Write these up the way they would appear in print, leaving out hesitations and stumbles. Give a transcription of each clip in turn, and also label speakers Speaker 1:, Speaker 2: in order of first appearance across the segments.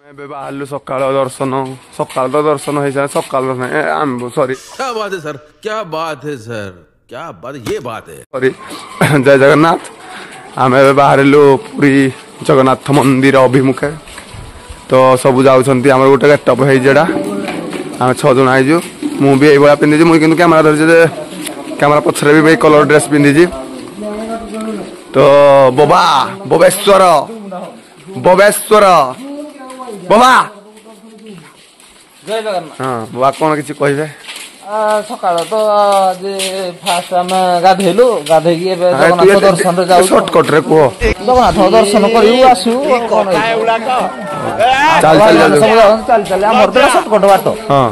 Speaker 1: ଏବେ ବାହାରିଲୁ ସକାଳ ଦର୍ଶନ ସକାଳ ତ ଦର୍ଶନ ହେଇସାରେ ସକାଳ ସରି
Speaker 2: क्या बात है सर क्या बात है सर क्या बात ये बात है
Speaker 1: ସରି ଜୟ ଜଗନ୍ନାଥ। ଆମେ ଏବେ ବାହାରିଲୁ ପୁରୀ ଜଗନ୍ନାଥ ମନ୍ଦିର ଅଭିମୁଖେ। ତ ସବୁ ଯାଉଛନ୍ତି ଆମର ଗୋଟେ ଗେଟଅପ୍ ହେଇଛି ଏଇଟା। ଆମେ 6 ଜଣ ହେଇଛୁ। ମୁଁ ବି ଏଇଭଳିଆ ପିନ୍ଧିଛି। ମୁଁ କିନ୍ତୁ କ୍ୟାମେରା ଧରିଛି ଯେ କ୍ୟାମେରା ପଛରେ ବି ଏଇ କଲର ଡ୍ରେସ୍ ପିନ୍ଧିଛି। ତ ବୋବା ବୋବେଶ୍ୱର ବୋବେଶ୍ୱର ବାବା
Speaker 3: ଜୟ ଜଗନ୍ନାଥ।
Speaker 1: ହଁ ବାବା କ'ଣ କିଛି କହିବେ?
Speaker 3: ସକାଳ ତ ଆଜି ଫାଷ୍ଟ ଆମେ ଗାଧେଇଲୁ ଗାଧେଇକି ଏବେ ଜଗନ୍ନାଥ ଦର୍ଶନରେ ଯାଉଛୁ।
Speaker 1: ସର୍ଟକଟ୍ରେ କୁହ।
Speaker 3: ଜଗନ୍ନାଥ ଦର୍ଶନ କରିବୁ ଆସିବୁ କଣ
Speaker 1: ଚାଲି ଚାଲି
Speaker 3: ଚାଲି ଆମର ତ ସର୍ଟକଟ ବାଟ।
Speaker 1: ହଁ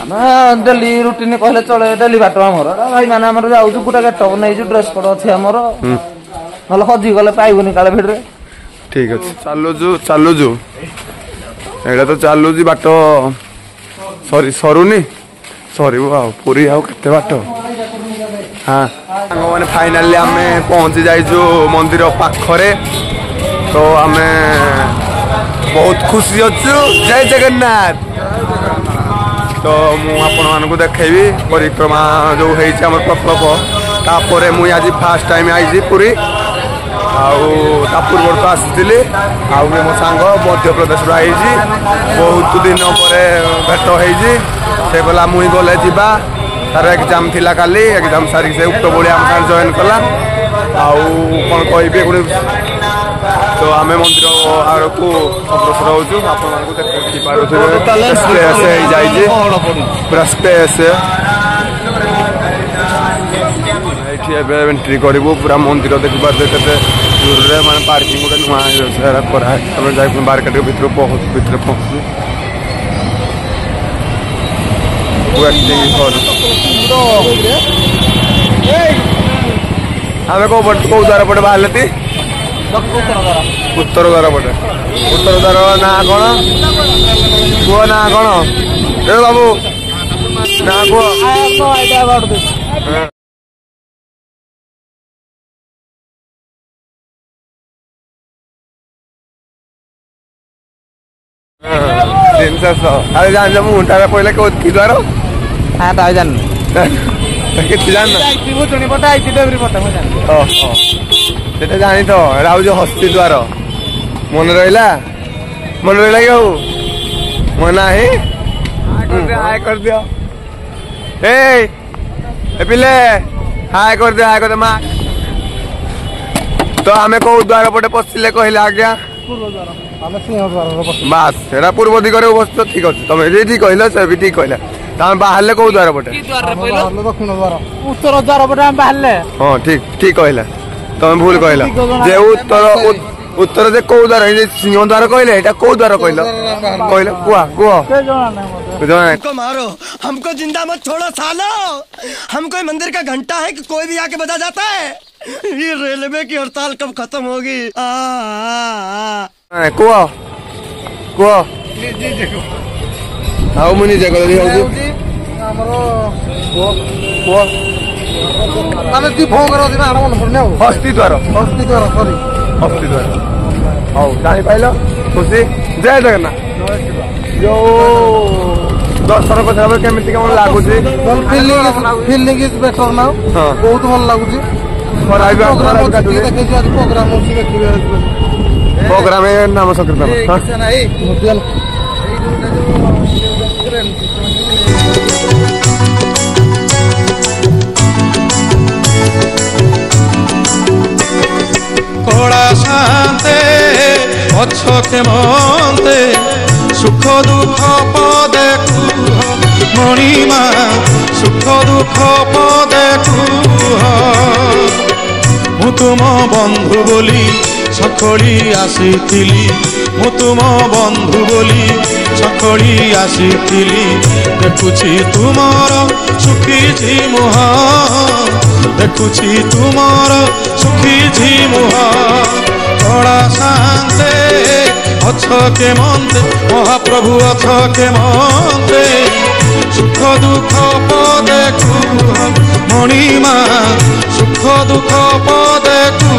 Speaker 3: ଆମେ ଡେଲି ରୁଟିନ କହିଲେ ଚଳେ ଡେଲି ବାଟ ଆମର ଭାଇ ମାନେ ଆମର ଯାଉଛୁ ଗୋଟେ ଗେଟଅପ୍ ନେଇଛୁ ଡ୍ରେସ୍ କୋଡ୍ ଅଛି ଆମର ନହେଲେ ହଜିଗଲେ ପାଇବୁନି କାଳେ ଭିଡରେ।
Speaker 1: ଠିକ ଅଛି ଚାଲୁଛୁ ଚାଲୁଛୁ ଏଇଟା ତ ଚାଲୁଛି ବାଟ ସରୁନି ସରିବ ଆଉ ପୁରୀ ଆଉ କେତେ ବାଟ। ହଁ ସାଙ୍ଗମାନେ ଫାଇନାଲି ଆମେ ପହଞ୍ଚି ଯାଇଛୁ ମନ୍ଦିର ପାଖରେ। ତ ଆମେ ବହୁତ ଖୁସି ଅଛୁ। ଜୟ ଜଗନ୍ନାଥ। ତ ମୁଁ ଆପଣମାନଙ୍କୁ ଦେଖେଇବି ପରିକ୍ରମା ଯେଉଁ ହେଇଛି ଆମର ପ୍ରକଳ୍ପ। ତାପରେ ମୁଁ ଆଜି ଫାଷ୍ଟ ଟାଇମ୍ ଆଇଛି ପୁରୀ। ଆଉ ତା ପୂର୍ବରୁ ତ ଆସିଥିଲି। ଆଉ ବି ମୋ ସାଙ୍ଗ ମଧ୍ୟପ୍ରଦେଶରୁ ଆଇଛି। ବହୁତ ଦିନ ପରେ ଭେଟ ହେଇଛି। ସେ କହିଲା ମୁଇଁ ଗଲେ ଯିବା। ତାର ଏକ୍ଜାମ୍ ଥିଲା କାଲି ଏକ୍ଜାମ୍ ସାରିକି ସେ ଉପରବଳି ଆମ ସାଙ୍ଗରେ ଜଏନ୍ କଲା। ଆଉ କ'ଣ କହିବି ଗୋଟେ ତ ଆମେ ମନ୍ଦିର ଆଡ଼କୁ ଅଗ୍ରସର ହେଉଛୁ। ଆପଣମାନଙ୍କୁ ଦେଖିପାରୁଥିବେ ସ୍ପେସ୍ ହେଇଯାଇଛି ପୁରା ସ୍ପେସ୍। ଏଇଠି ଏବେ ଏଣ୍ଟ୍ରି କରିବୁ ପୁରା ମନ୍ଦିର ଦେଖିପାରୁଥିବେ କେତେ ଦୂରରେ ମାନେ ପାର୍କିଂ ଗୋଟେ ନୂଆ ହେଇଯାଉଛି ସେଟା କରାହେଇଛି। ଆମେ ଯାଇ ମାର୍କେଟ ଭିତରେ ପହଞ୍ଚୁ। ଆମେ କୋଉ ଦ୍ୱାର ପଟେ ବାହାରିଲେ ଉତ୍ତର ଦ୍ୱାର ପଟେ। ଉତ୍ତର ଦ୍ୱାର ନାଁ କ'ଣ କୁହ? ନାଁ କ'ଣ ଏ ବାବୁ ନାଁ କୁହ? ଆରେ ଜାଣିଛ ମୁଁ ମୁଣ୍ଡାରେ ପଇଲେ କି ଦ୍ୱାର
Speaker 3: ଜାଣିନି
Speaker 1: କିଛି ଜାଣିନ? ସେଟା ଜାଣିଥ ଏଟା ହଉଛି ହସ୍ତି ଦ୍ୱାର। ମନେ ରହିଲା କି ହଉ ମନେ ନାହିଁ? ହାଏ କରିଦିଅ ଏ ପିଲେ ହାଏ କରିଦିଅ ମା। ତ ଆମେ କୋଉ ଦ୍ୱାର ପଟେ ପଶିଲେ କହିଲେ ଆଜ୍ଞା? ବାସ୍ ସେଟା ପୂର୍ବ ଦିଗରେ ଅବସ୍ଥିତ। ଠିକ ଅଛି ତମେ ଯେ ଠିକ କହିଲ ସେ ବି ଠିକ କହିଲା। ତମେ ବାହାରିଲେ କୋଉ ଦ୍ୱାର ପଟେ?
Speaker 3: ଦକ୍ଷିଣ ଦ୍ୱାର ଉତ୍ତର ଦ୍ୱାର ପଟେ ଆମେ ବାହାରିଲେ।
Speaker 1: ହଁ ଠିକ କହିଲା। ତମେ ଭୁଲ କହିଲ ଯେ ଉତ୍ତର ଯେ କୋଉ ଦ୍ୱାର ସିଂହ ଦ୍ୱାର କହିଲେ ଏଇଟା କୋଉ ଦ୍ୱାର କହିଲ କୁହ?
Speaker 4: हमको मारो हमको जिंदा मत छोड़ो सालो। हम कोई मंदिर का घंटा है कि कोई भी आके बजा जाता है। ये रेलवे की हड़ताल कब खत्म होगी?
Speaker 1: କୁହ ଆଉ ମୁଁ ନିଜେ କହିଲି ହଉଛି
Speaker 3: ଆମର
Speaker 1: ହସ୍ତି ଦ୍ୱାର ହଉ ଜାଣିପାରିଲ ଖୁସି। ଜୟ ଜଗନ୍ନାଥ। ଯୋଉ ଦର୍ଶନ କରିବା ପରେ କେମିତି କ'ଣ ଲାଗୁଛି?
Speaker 3: ବହୁତ ଭଲ ଲାଗୁଛି।
Speaker 1: ପ୍ରୋଗ୍ରାମ ନାମ ସଂକୀର୍ତ୍ତନ
Speaker 5: କଳା ଶାନ୍ତେ ଅଛକେ ମନ୍ତେ ସୁଖ ଦୁଃଖ ପଦେ କୁହ ମଣିମା ସୁଖ ଦୁଃଖ ପଦେ କୁହ। ମୁଁ ତୁମ ବନ୍ଧୁ ବୋଲି ସଖଳି ଆସିଥିଲି। ମୁଁ ତୁମ ବନ୍ଧୁ ବୋଲି ସଖଳି ଆସିଥିଲି। ଦେଖୁଛି ତୁମର ଶୁଖିଛି ମୁହଁ ଦେଖୁଛି ତୁମର ଶୁଖିଛି ମୁହଁ। କଳା ଶାନ୍ତେ ଅଛକେ ମନ୍ତେ ମହାପ୍ରଭୁ ଅଛକେ ମନ୍ତେ ସୁଖ ଦୁଃଖ ପଦେ କୁହ ମଣିମା ସୁଖ ଦୁଃଖ ପଦେ କୁହ।